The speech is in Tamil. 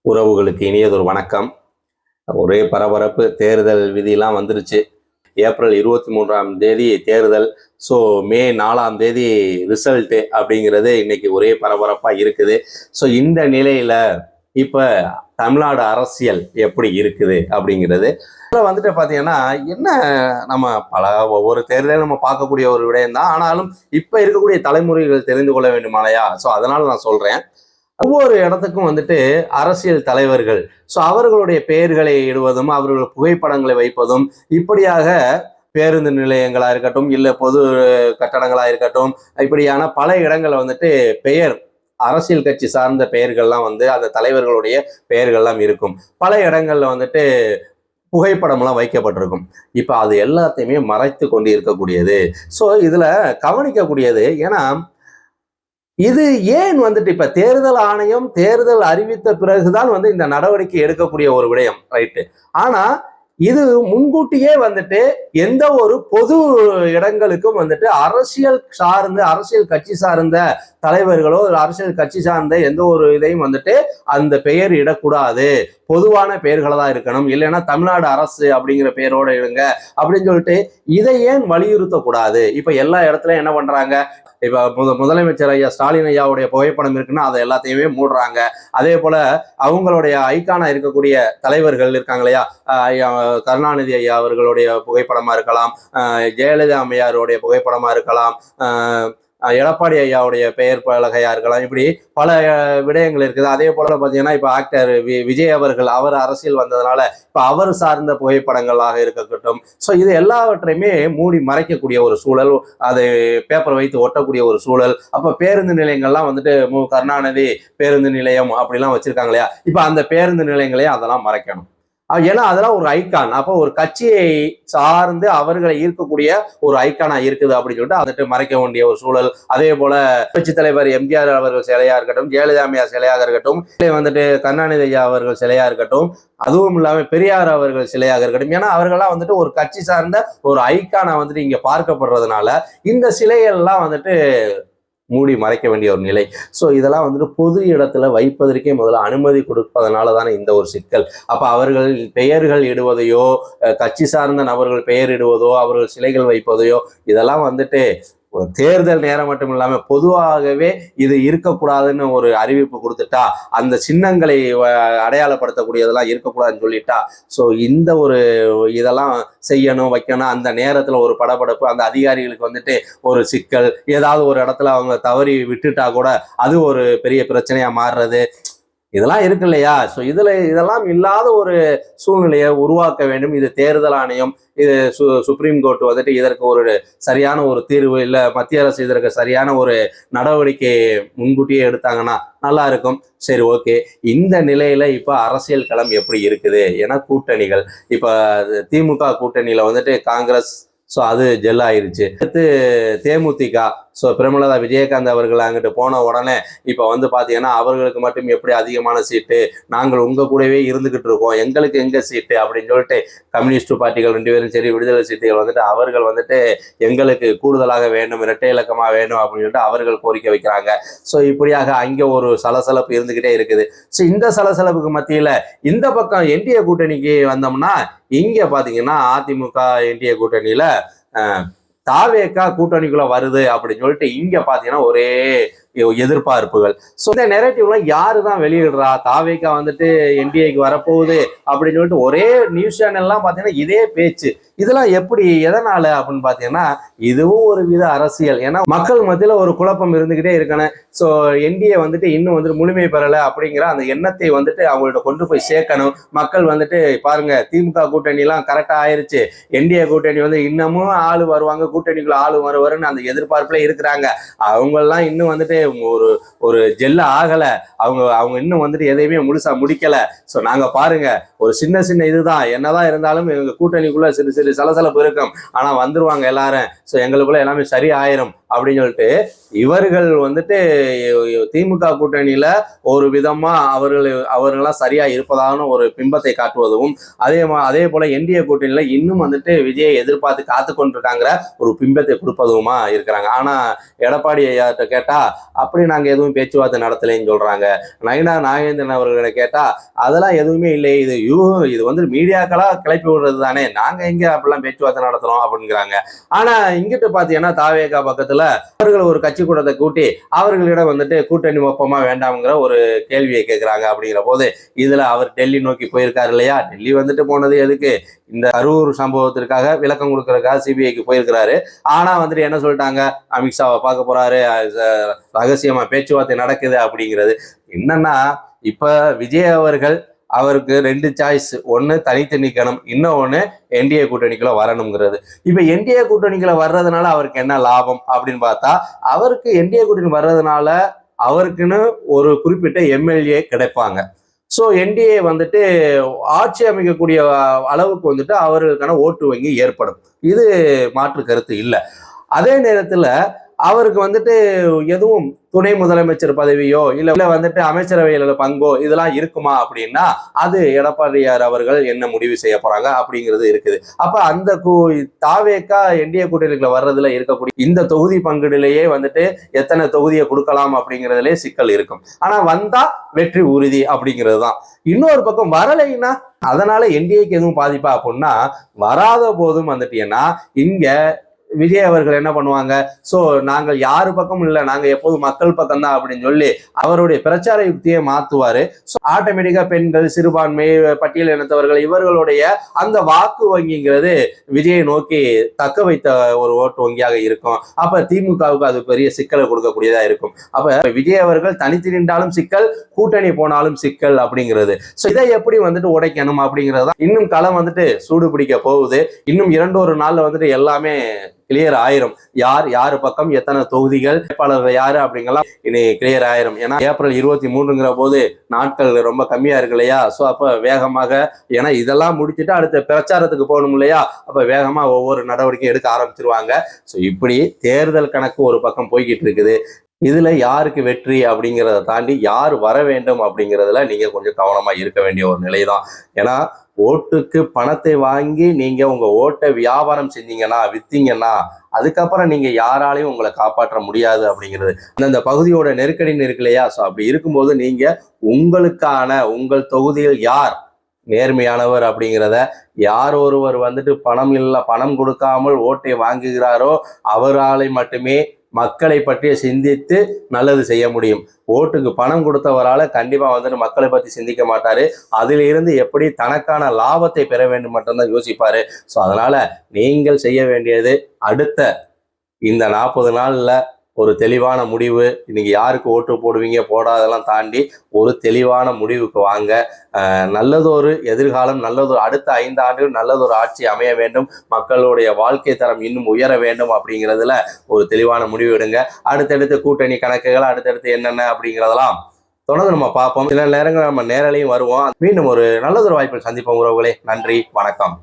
உறவுகளுக்கு இனியதொரு வணக்கம். ஒரே பரபரப்பு. தேர்தல் விதியெல்லாம் வந்துருச்சு. ஏப்ரல் 23ஆம் தேதி தேர்தல். ஸோ மே 4ஆம் தேதி ரிசல்ட்டு அப்படிங்கிறது இன்னைக்கு ஒரே பரபரப்பாக இருக்குது. ஸோ இந்த நிலையில் இப்போ தமிழ்நாடு அரசியல் எப்படி இருக்குது அப்படிங்கிறது வந்துட்டு பார்த்தீங்கன்னா என்ன, நம்ம ஒவ்வொரு தேர்தலும் நம்ம பார்க்கக்கூடிய ஒரு விடயம் தான். ஆனாலும் இப்போ இருக்கக்கூடிய தலைமுறைகள் தெரிந்து கொள்ள வேண்டுமாலையா? ஸோ அதனால் நான் சொல்கிறேன், ஒவ்வொரு இடத்துக்கும் வந்துட்டு அரசியல் தலைவர்கள் அவர்களுடைய பெயர்களை இடுவதும் அவர்கள் புகைப்படங்களை வைப்பதும் இப்படியாக பேருந்து நிலையங்களா இருக்கட்டும், இல்ல பொது கட்டடங்களா இருக்கட்டும், இப்படியான பல இடங்கள்ல வந்துட்டு பெயர் அரசியல் கட்சி சார்ந்த பெயர்கள்லாம் அந்த தலைவர்களுடைய பெயர்கள்லாம் இருக்கும். பல இடங்கள்ல வந்துட்டு புகைப்படம்லாம் வைக்கப்பட்டிருக்கும். இப்ப அது எல்லாத்தையுமே மறைத்து கொண்டு இருக்கக்கூடியது. ஸோ இதுல கவனிக்கக்கூடியது, ஏன்னா இது ஏன் வந்துட்டு இப்ப தேர்தல் ஆணையம் தேர்தல் அறிவித்த பிறகுதான் இந்த நடவடிக்கை எடுக்கக்கூடிய ஒரு விடயம், ரைட்டு. ஆனா இது முன்கூட்டியே வந்துட்டு எந்த ஒரு பொது இடங்களுக்கும் வந்துட்டு அரசியல் கட்சி சார்ந்த தலைவர்களோ அரசியல் கட்சி சார்ந்த எந்த ஒரு இதையும் வந்துட்டு அந்த பெயர் இடக்கூடாது, பொதுவான பெயர்களை தான் இருக்கணும், இல்லைன்னா தமிழ்நாடு அரசு அப்படிங்கிற பெயரோட இடுங்க அப்படின்னு சொல்லிட்டு இதை ஏன் வலியுறுத்தக்கூடாது? இப்ப எல்லா இடத்துலயும் என்ன பண்றாங்க, இப்ப முதலமைச்சர் ஐயா ஸ்டாலின் ஐயாவுடைய புகைப்படம் இருக்குன்னா அதை எல்லாத்தையுமே மூடுறாங்க. அதே போல அவங்களுடைய ஐக்கானா இருக்கக்கூடிய தலைவர்கள் இருக்காங்க இல்லையா, கருணாநிதி ஐயா அவர்களுடைய புகைப்படமா இருக்கலாம், ஜெயலலிதா அம்மையாருடைய புகைப்படமா இருக்கலாம், எடப்பாடி ஐயாவுடைய பெயர் பலகையா இருக்கலாம், இப்படி பல விடயங்கள் இருக்குது. அதே போல பார்த்தீங்கன்னா இப்போ ஆக்டர் விஜய் அவர்கள், அவர் அரசியல் வந்ததுனால இப்போ அவர் சார்ந்த புகைப்படங்களாக இருக்கட்டும். ஸோ இது எல்லாவற்றையுமே மூடி மறைக்கக்கூடிய ஒரு சூழல், அதை பேப்பர் வைத்து ஒட்டக்கூடிய ஒரு சூழல். அப்போ பேருந்து நிலையங்கள்லாம் வந்துட்டு கருணாநிதி பேருந்து நிலையம் அப்படிலாம் வச்சிருக்காங்க இல்லையா, இப்போ அந்த பேருந்து நிலையங்களையும் அதெல்லாம் மறைக்கணும். ஏன்னா அதெல்லாம் ஒரு ஐக்கான். அப்போ ஒரு கட்சியை சார்ந்து அவர்களை ஈர்க்கக்கூடிய ஒரு ஐக்கானா இருக்குது அப்படின்னு சொல்லிட்டு வந்துட்டு மறைக்க வேண்டிய ஒரு சூழல். அதே போல புரட்சி தலைவர் எம்ஜிஆர் அவர்கள் சிலையா இருக்கட்டும், ஜெயலலிதா அம்மையார் சிலையாக இருக்கட்டும், வந்துட்டு கருணாநிதி ஐயா அவர்கள் சிலையா இருக்கட்டும், அதுவும் இல்லாம பெரியார் அவர்கள் சிலையாக இருக்கட்டும், ஏன்னா அவர்கள்லாம் வந்துட்டு ஒரு கட்சி சார்ந்த ஒரு ஐக்கானா வந்துட்டு இங்க பார்க்கப்படுறதுனால இந்த சிலைகள்லாம் வந்துட்டு மூடி மறைக்க வேண்டிய ஒரு நிலை. ஸோ இதெல்லாம் வந்துட்டு பொது இடத்துல வைப்பதற்கே முதல்ல அனுமதி கொடுப்பதனால தானே இந்த ஒரு சிக்கல். அப்போ அவர்கள் பெயர்கள் இடுவதையோ, கட்சி சார்ந்த நபர்கள் பெயர் இடுவதோ, அவர்கள் சிலைகள் வைப்பதையோ, இதெல்லாம் வந்துட்டு தேர்தல் நேரம் மட்டும் இல்லாம பொதுவாகவே இது இருக்கக்கூடாதுன்னு ஒரு அறிவிப்பு கொடுத்துட்டா, அந்த சின்னங்களை அடையாளப்படுத்தக்கூடியதெல்லாம் இருக்கக்கூடாதுன்னு சொல்லிட்டா, ஸோ இந்த ஒரு இதெல்லாம் செய்யணும் வைக்கணும், அந்த நேரத்துல ஒரு படபடப்பு, அந்த அதிகாரிகளுக்கு வந்துட்டு ஒரு சிக்கல், ஏதாவது ஒரு இடத்துல அவங்க தவறி விட்டுட்டா கூட அது ஒரு பெரிய பிரச்சனையா மாறுறது, இதெல்லாம் இருக்கு இல்லையா? ஸோ இதெல்லாம் இல்லாத ஒரு சூழ்நிலையை உருவாக்க வேண்டும். இது தேர்தல் ஆணையம், இது சுப்ரீம் கோர்ட் வந்துட்டு இதற்கு ஒரு சரியான ஒரு தீர்வு, இல்லை மத்திய அரசு இதற்கு சரியான ஒரு நடவடிக்கை முன்கூட்டியே எடுத்தாங்கன்னா நல்லா இருக்கும். சரி, ஓகே. இந்த நிலையில இப்ப அரசியல் களம் எப்படி இருக்குது? ஏன்னா கூட்டணிகள், இப்ப திமுக கூட்டணியில வந்துட்டு காங்கிரஸ், ஸோ அது ஜெல் ஆயிருச்சு. அடுத்து தேமுதிக, ஸோ பிரேமலதா விஜயகாந்த் அவர்கள் அங்கிட்டு போன உடனே இப்போ பார்த்தீங்கன்னா அவர்களுக்கு மட்டும் எப்படி அதிகமான சீட்டு, நாங்கள் உங்கள் கூடவே இருந்துகிட்டு இருக்கோம், எங்களுக்கு எங்க சீட்டு அப்படின்னு சொல்லிட்டு கம்யூனிஸ்ட் பார்ட்டிகள் 2 பேரும் சரி, விடுதலை சீட்டுகள் வந்துட்டு அவர்கள் வந்துட்டு எங்களுக்கு கூடுதலாக வேண்டும், இரட்டை இலக்கமாக வேணும் அப்படின்னு சொல்லிட்டு அவர்கள் கோரிக்கை வைக்கிறாங்க. ஸோ இப்படியாக அங்கே ஒரு சலசலப்பு இருந்துகிட்டே இருக்குது. ஸோ இந்த சலசலப்புக்கு மத்தியில் இந்த பக்கம் என்டிஏ கூட்டணிக்கு வந்தோம்னா, இங்க பாத்தீங்கன்னா அதிமுக என்டிஏ கூட்டணியில தாவேகா கூட்டணிக்குள்ள வருது அப்படின்னு சொல்லிட்டு இங்க பாத்தீங்கன்னா ஒரே எதிர்பார்ப்புகள். ஸோ இந்த நெரேட்டிவ்லாம் யாரு தான் வெளியிடுறா? தாவேகா வந்துட்டு என்டிஏக்கு வரப்போகுது அப்படின்னு சொல்லிட்டு ஒரே நியூஸ் சேனல்லாம் பார்த்தீங்கன்னா இதே பேச்சு. இதெல்லாம் எப்படி, எதனால அப்படின்னு பார்த்தீங்கன்னா இதுவும் ஒரு வித அரசியல். ஏன்னா மக்கள் மத்தியில் ஒரு குழப்பம் இருந்துகிட்டே இருக்கணும். ஸோ என்டிஏ வந்துட்டு இன்னும் வந்துட்டு முழுமை பெறலை அப்படிங்கிற அந்த எண்ணத்தை வந்துட்டு அவங்கள்ட்ட கொண்டு போய் சேர்க்கணும். மக்கள் வந்துட்டு பாருங்க, திமுக கூட்டணிலாம் கரெக்டாக ஆயிடுச்சு, என்டிஏ கூட்டணி இன்னமும் ஆளு வருவாங்க, கூட்டணிக்குள்ள ஆளு வருவாருன்னு அந்த எதிர்பார்ப்புல இருக்கிறாங்க. அவங்கெல்லாம் இன்னும் வந்துட்டு ஒரு ஜெல்ல ஆகல, அவங்க இன்னும் வந்துட்டு எதையுமே முழுசா முடிக்கல. ஸோ நாங்க பாருங்க, ஒரு சின்ன இதுதான், என்னதான் இருந்தாலும் எங்க கூட்டணிக்குள்ள சிறு சலசலப்பு இருக்கும், ஆனா வந்துருவாங்க எல்லாரும், ஸோ எங்களுக்குள்ள எல்லாமே சரி ஆயிரும் அப்படின்னு சொல்லிட்டு இவர்கள் வந்துட்டு திமுக கூட்டணியில ஒரு விதமா அவர்கள்லாம் சரியா இருப்பதான ஒரு பிம்பத்தை காட்டுவதும், அதே போல என்டிஏ கூட்டணியில இன்னும் வந்துட்டு விஜயை எதிர்பார்த்து காத்து கொண்டிருக்காங்கிற ஒரு பிம்பத்தை கொடுப்பதுமா இருக்கிறாங்க. ஆனா எடப்பாடி ஐயாட்ட கேட்டா அப்படி நாங்க எதுவும் பேச்சுவார்த்தை நடத்தலைன்னு சொல்றாங்க. நயினா நாகேந்திரன் அவர்களை கேட்டா அதெல்லாம் எதுவுமே இல்லை, இது வந்து மீடியாக்களா கிளப்பி விடுறது தானே, நாங்க எங்க அப்படிலாம் பேச்சுவார்த்தை நடத்துறோம் அப்படிங்கிறாங்க. ஆனா இங்கிட்டு பாத்தீங்கன்னா தாவேகா பக்கத்துல அவர்கள் ஒரு கட்சி கூட்டத்தை கூட்டி அவர்களிடம் வந்துட்டு கூட்டணி ஒப்பமா வேண்டாம்ங்கிற ஒரு கேள்வியை கேட்கிறாங்க. அப்படிங்கிற போது இதுல அவர் டெல்லி நோக்கி போயிருக்காரு இல்லையா, டெல்லி வந்துட்டு போனது எதுக்கு, இந்த கரூர் சம்பவத்திற்காக விளக்கம் கொடுக்கறதுக்காக சிபிஐக்கு போயிருக்கிறாரு. ஆனா வந்துட்டு என்ன சொல்லிட்டாங்க, அமித்ஷாவை பார்க்க போறாரு, ரகசியமா பேச்சுவார்த்தை நடக்குது அப்படிங்கிறது. என்னன்னா இப்ப விஜய் அவருக்கு 2 சாய்ஸ், ஒன்னு தனித்து நிக்கணும், இன்னொன்னு என்டிஏ கூட்டணிக்குள்ள வரணுங்கிறது. இப்ப என்டிஏ கூட்டணிக்குள்ள வர்றதுனால அவருக்கு என்ன லாபம் அப்படின்னு பார்த்தா, அவருக்கு என்டிஏ கூட்டணி வர்றதுனால அவருக்குன்னு ஒரு குறிப்பிட்ட எம்எல்ஏ கிடைப்பாங்க. ஸோ என்டிஏ வந்துட்டு ஆட்சி அமைக்கக்கூடிய அளவுக்கு வந்துட்டு அவர்களுக்கான ஓட்டு வங்கி ஏற்படும். இது மாற்று கருத்து இல்லை. அதே நேரத்துல அவருக்கு வந்துட்டு எதுவும் துணை முதலமைச்சர் பதவியோ இல்ல வந்துட்டு அமைச்சரவையில பங்கோ இதெல்லாம் இருக்குமா அப்படின்னா அது எடப்பாடியார் அவர்கள் என்ன முடிவு செய்ய போறாங்க அப்படிங்கிறது இருக்குது. அப்ப அந்த தாவேக்கா என்டிஏ கூட்டணிக்குள்ள வர்றதுல இருக்கக்கூடிய இந்த தொகுதி பங்கீடுலேயே வந்துட்டு எத்தனை தொகுதியை கொடுக்கலாம் அப்படிங்கிறதுலே சிக்கல் இருக்கும். ஆனா வந்தா வெற்றி உறுதி அப்படிங்கிறது தான். இன்னொரு பக்கம் வரலைன்னா அதனால என்டிஏக்கு எதுவும் பாதிப்பா அப்படின்னா வராத போதும் வந்துட்டீங்கன்னா இங்க விஜய் அவர்கள் என்ன பண்ணுவாங்க, சோ நாங்கள் யாரு பக்கம் இல்லை, நாங்க எப்போதும் மக்கள் பக்கம் தான் அப்படின்னு சொல்லி அவருடைய பிரச்சார யுக்தியை மாத்துவாரு. ஆட்டோமேட்டிக்கா பெண்கள், சிறுபான்மை, பட்டியல் இனத்தவர்கள் இவர்களுடைய அந்த வாக்கு வங்கிங்கிறது விஜயை நோக்கி தக்க வைத்த ஒரு ஓட்டு வங்கியாக இருக்கும். அப்ப திமுகவுக்கு அது பெரிய சிக்கலை கொடுக்கக்கூடியதா இருக்கும். அப்ப விஜய் அவர்கள் தனித்து நின்றாலும் சிக்கல், கூட்டணி போனாலும் சிக்கல் அப்படிங்கிறது. சோ இதை எப்படி வந்துட்டு உடைக்கணும் அப்படிங்கிறது தான் இன்னும் களம் வந்துட்டு சூடு பிடிக்க போகுது. இன்னும் 2 நாள்ல வந்துட்டு எல்லாமே கிளியர் ஆயிரும். யாரு பக்கம் எத்தனை தொகுதிகள், வேட்பாளர்கள் யாரு அப்படிங்கலாம் இனி கிளியர் ஆயிரும். ஏன்னா ஏப்ரல் 23ங்கிற போது நாட்கள் ரொம்ப கம்மியா இருக்கு இல்லையா. ஸோ அப்ப வேகமாக, ஏன்னா இதெல்லாம் முடிச்சுட்டு அடுத்த பிரச்சாரத்துக்கு போகணும் இல்லையா, அப்ப வேகமா ஒவ்வொரு நடவடிக்கையும் எடுக்க ஆரம்பிச்சிருவாங்க. ஸோ இப்படி தேர்தல் கணக்கு ஒரு பக்கம் போய்கிட்டு இருக்குது. இதுல யாருக்கு வெற்றி அப்படிங்கிறத தாண்டி யார் வர வேண்டும் அப்படிங்கிறதுல நீங்க கொஞ்சம் கவனமா இருக்க வேண்டிய ஒரு நிலைதான். ஏன்னா ஓட்டுக்கு பணத்தை வாங்கி நீங்க உங்க ஓட்டை வியாபாரம் செஞ்சீங்கன்னா, வித்தீங்கன்னா அதுக்கப்புறம் நீங்க யாராலையும் உங்களை காப்பாற்ற முடியாது அப்படிங்கிறது. அந்த பகுதியோட நெருக்கடி இருக்கு இல்லையா. ஸோ அப்படி இருக்கும்போது நீங்க உங்கள் தொகுதியில் யார் நேர்மையானவர் அப்படிங்கிறத, யார் ஒருவர் வந்துட்டு பணம் கொடுக்காமல் ஓட்டை வாங்குகிறாரோ அவராலை மட்டுமே மக்களை பற்றி சிந்தித்து நல்லது செய்ய முடியும். ஓட்டுக்கு பணம் கொடுத்தவரால் கண்டிப்பா வந்துட்டு மக்களை பற்றி சிந்திக்க மாட்டாரு. அதிலிருந்து எப்படி தனக்கான லாபத்தை பெற வேண்டும் மட்டும்தான் யோசிப்பாரு. ஸோ அதனால நீங்கள் செய்ய வேண்டியது அடுத்த இந்த 40 நாள்ல ஒரு தெளிவான முடிவு. இன்னைக்கு யாருக்கு ஓட்டு போடுவீங்க போடாதெல்லாம் தாண்டி ஒரு தெளிவான முடிவுக்கு வாங்க. நல்லதொரு எதிர்காலம், நல்லதொரு அடுத்த 5 ஆண்டுகள் நல்லதொரு ஆட்சி அமைய வேண்டும், மக்களுடைய வாழ்க்கை தரம் இன்னும் உயர வேண்டும் அப்படிங்கிறதுல ஒரு தெளிவான முடிவு எடுங்க. அடுத்தடுத்து கூட்டணி கணக்குகள், அடுத்தடுத்து என்னென்ன அப்படிங்கிறதெல்லாம் தொடர்ந்து நம்ம பார்ப்போம். சில நேரங்கள் நம்ம நேரலையும் வருவோம். மீண்டும் ஒரு நல்லதொரு வாய்ப்பில் சந்திப்போம் உறவுகளே. நன்றி, வணக்கம்.